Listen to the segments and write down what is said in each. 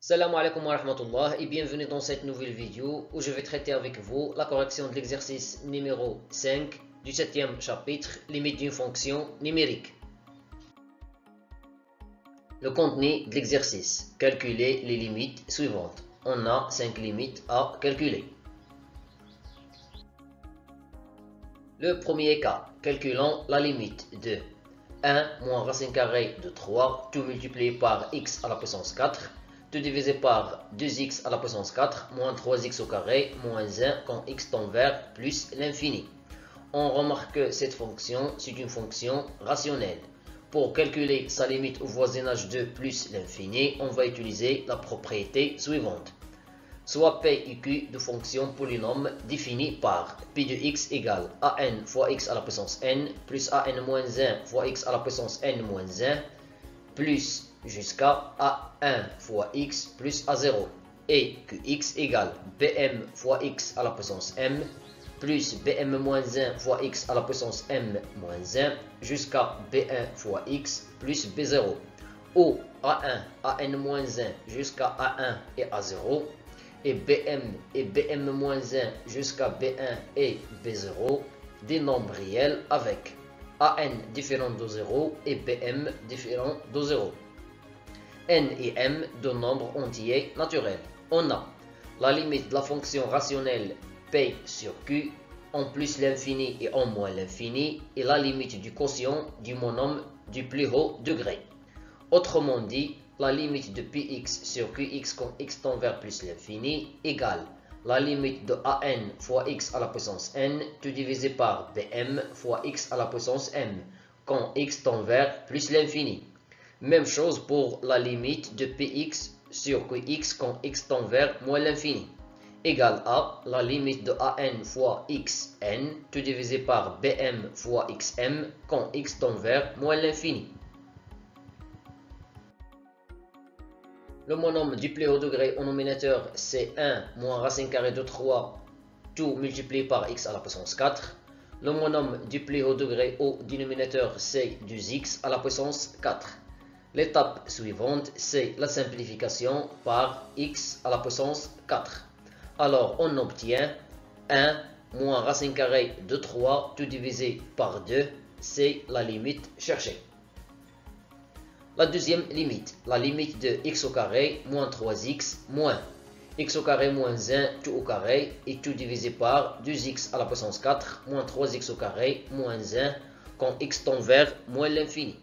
Salam alaikum wa rahmatullah et bienvenue dans cette nouvelle vidéo où je vais traiter avec vous la correction de l'exercice numéro 5 du 7e chapitre, limite d'une fonction numérique. Le contenu de l'exercice. Calculer les limites suivantes. On a 5 limites à calculer. Le premier cas, calculons la limite de 1 moins racine carrée de 3, tout multiplié par x à la puissance 4, tout divisé par 2x à la puissance 4, moins 3x au carré, moins 1 quand x tend vers plus l'infini. On remarque que cette fonction, c'est une fonction rationnelle. Pour calculer sa limite au voisinage de plus l'infini, on va utiliser la propriété suivante. Soit P et Q de fonction polynôme définie par P de x égale an fois x à la puissance n plus an moins 1 fois x à la puissance n moins 1 plus jusqu'à a1 fois x plus a0 et que x égale bm fois x à la puissance m plus bm moins 1 fois x à la puissance m moins 1 jusqu'à b1 fois x plus b0 où a1, an moins 1 jusqu'à a1 et a0 et bm moins 1 jusqu'à b1 et b0 des nombres réels avec an différent de 0 et bm différent de 0. N et m de nombres entiers naturels. On a la limite de la fonction rationnelle P sur Q en plus l'infini et en moins l'infini et la limite du quotient du monôme du plus haut degré. Autrement dit, la limite de Px sur Qx quand x tend vers plus l'infini égale la limite de an fois x à la puissance n tout divisé par bm fois x à la puissance m quand x tend vers plus l'infini. Même chose pour la limite de Px sur Qx quand x tend vers moins l'infini, égale à la limite de an fois xn, tout divisé par bm fois xm quand x tend vers moins l'infini. Le monôme du plus haut degré au nominateur, c'est 1 moins racine carrée de 3, tout multiplié par x à la puissance 4. Le monôme du plus haut degré au dénominateur, c'est 2x à la puissance 4. L'étape suivante, c'est la simplification par x à la puissance 4. Alors, on obtient 1 moins racine carrée de 3, tout divisé par 2, c'est la limite cherchée. La deuxième limite, la limite de x au carré moins 3x moins x au carré moins 1 tout au carré et tout divisé par 2x à la puissance 4 moins 3x au carré moins 1 quand x tend vers moins l'infini.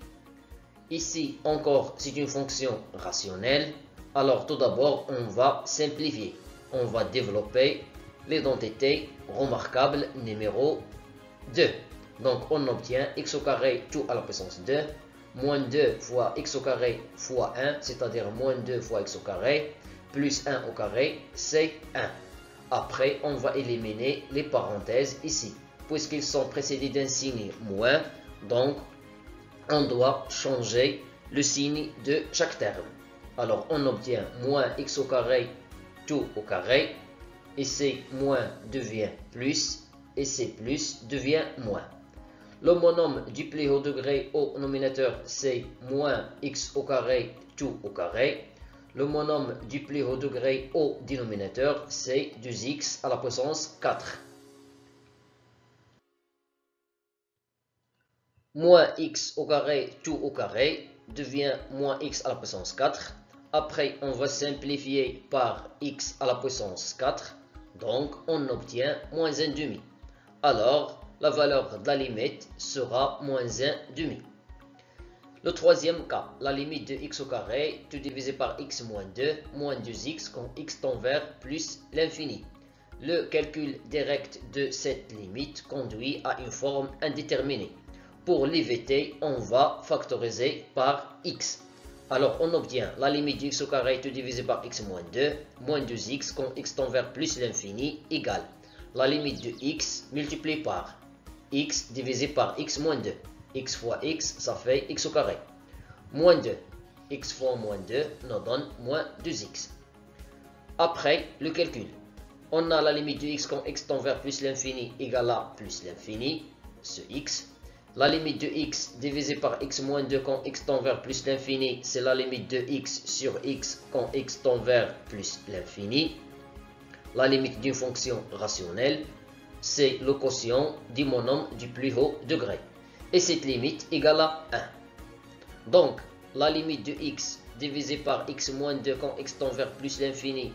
Ici encore, c'est une fonction rationnelle. Alors tout d'abord, on va simplifier. On va développer l'identité remarquable numéro 2. Donc on obtient x au carré tout à la puissance 2, moins 2 fois x au carré fois 1, c'est-à-dire moins 2 fois x au carré, plus 1 au carré, c'est 1. Après, on va éliminer les parenthèses ici, puisqu'ils sont précédés d'un signe moins, donc on doit changer le signe de chaque terme. Alors on obtient moins x au carré tout au carré, et c'est moins devient plus, et c'est plus devient moins. Le monôme du plus haut degré au nominateur, c'est moins x au carré tout au carré. Le monôme du plus haut degré au dénominateur, c'est 2x à la puissance 4. Moins x au carré tout au carré devient moins x à la puissance 4. Après, on va simplifier par x à la puissance 4. Donc, on obtient moins 1 demi. Alors, la valeur de la limite sera moins 1 demi. Le troisième cas, la limite de x au carré, tout divisé par x moins 2, moins 2x quand x tend vers plus l'infini. Le calcul direct de cette limite conduit à une forme indéterminée. Pour l'éviter, on va factoriser par x. Alors, on obtient la limite de x au carré tout divisé par x moins 2, moins 2x quand x tend vers plus l'infini égale la limite de x multiplié par x divisé par x moins 2. X fois x, ça fait x au carré. Moins 2. X fois moins 2 nous donne moins 2x. Après, le calcul. On a la limite de x quand x tend vers plus l'infini égale à plus l'infini, ce x. La limite de x divisé par x moins 2 quand x tend vers plus l'infini, c'est la limite de x sur x quand x tend vers plus l'infini. La limite d'une fonction rationnelle, c'est le quotient du monome du plus haut degré. Et cette limite égale à 1. Donc, la limite de x divisé par x moins 2 quand x tend vers plus l'infini,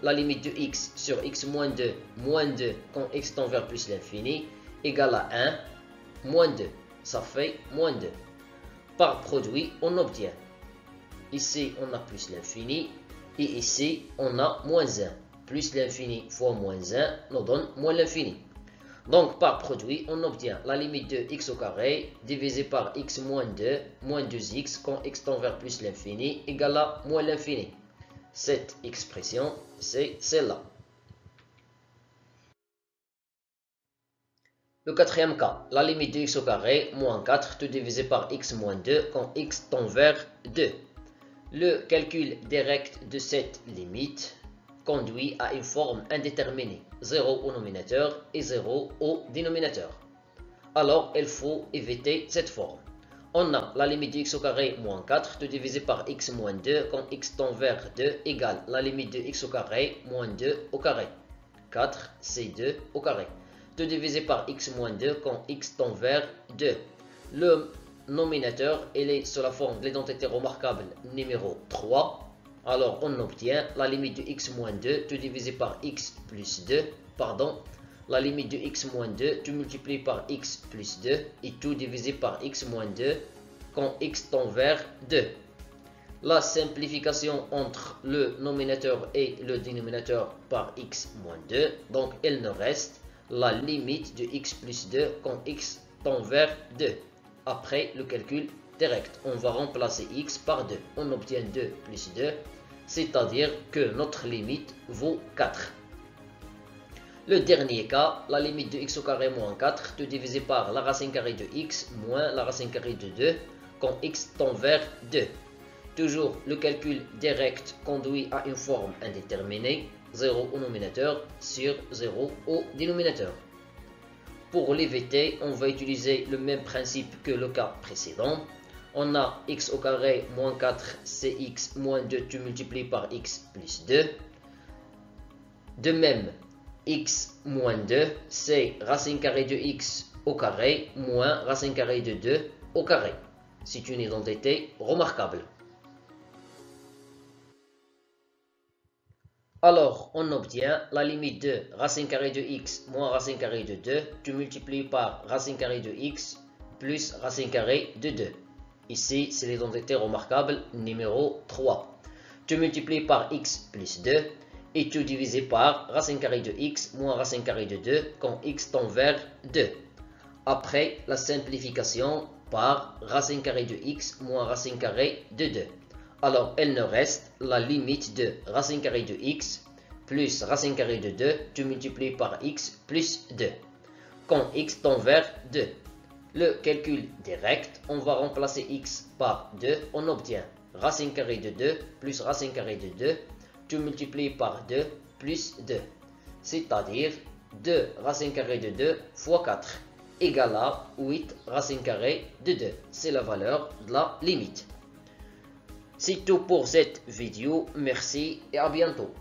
la limite de x sur x moins 2 quand x tend vers plus l'infini, égale à 1, moins 2. Ça fait moins 2. Par produit, on obtient. Ici, on a plus l'infini. Et ici, on a moins 1. Plus l'infini fois moins 1 nous donne moins l'infini. Donc, par produit, on obtient la limite de x au carré divisé par x moins 2x quand x tend vers plus l'infini égale à moins l'infini. Cette expression, c'est celle-là. Le quatrième cas, la limite de x au carré moins 4 tout divisé par x moins 2 quand x tend vers 2. Le calcul direct de cette limite conduit à une forme indéterminée, 0 au nominateur et 0 au dénominateur. Alors, il faut éviter cette forme. On a la limite de x au carré moins 4 tout divisé par x moins 2 quand x tend vers 2 égale la limite de x au carré moins 2 au carré. 4, c'est 2 au carré. Tout divisé par x moins 2 quand x tend vers 2. Le nominateur, il est sous la forme de l'identité remarquable numéro 3. Alors, on obtient la limite de x moins 2 tout divisé par x plus 2, la limite de x moins 2 tout multiplié par x plus 2 et tout divisé par x moins 2 quand x tend vers 2. La simplification entre le nominateur et le dénominateur par x moins 2, donc il nous reste la limite de x plus 2 quand x tend vers 2. Après le calcul direct, on va remplacer x par 2. On obtient 2 plus 2, c'est-à-dire que notre limite vaut 4. Le dernier cas, la limite de x au carré moins 4 tout divisé par la racine carrée de x moins la racine carrée de 2 quand x tend vers 2. Toujours le calcul direct conduit à une forme indéterminée, 0 au nominateur sur 0 au dénominateur. Pour l'éviter, on va utiliser le même principe que le cas précédent. On a x au carré moins 4, c'est x moins 2 tout multiplié par x plus 2. De même, x moins 2, c'est racine carrée de x au carré moins racine carrée de 2 au carré. C'est une identité remarquable. Alors, on obtient la limite de racine carrée de x moins racine carrée de 2, tout multiplié par racine carrée de x plus racine carrée de 2. Ici, c'est l'identité remarquable numéro 3. Tout multiplié par x plus 2 et tout divisé par racine carrée de x moins racine carrée de 2 quand x tend vers 2. Après la simplification par racine carrée de x moins racine carrée de 2. Alors, il nous reste la limite de racine carrée de x plus racine carrée de 2 tout multiplié par x plus 2 quand x tend vers 2. Le calcul direct, on va remplacer x par 2, on obtient racine carrée de 2 plus racine carrée de 2 tout multiplié par 2 plus 2, c'est-à-dire 2 racine carrée de 2 fois 4 égale à 8 racine carrée de 2. C'est la valeur de la limite. C'est tout pour cette vidéo. Merci et à bientôt.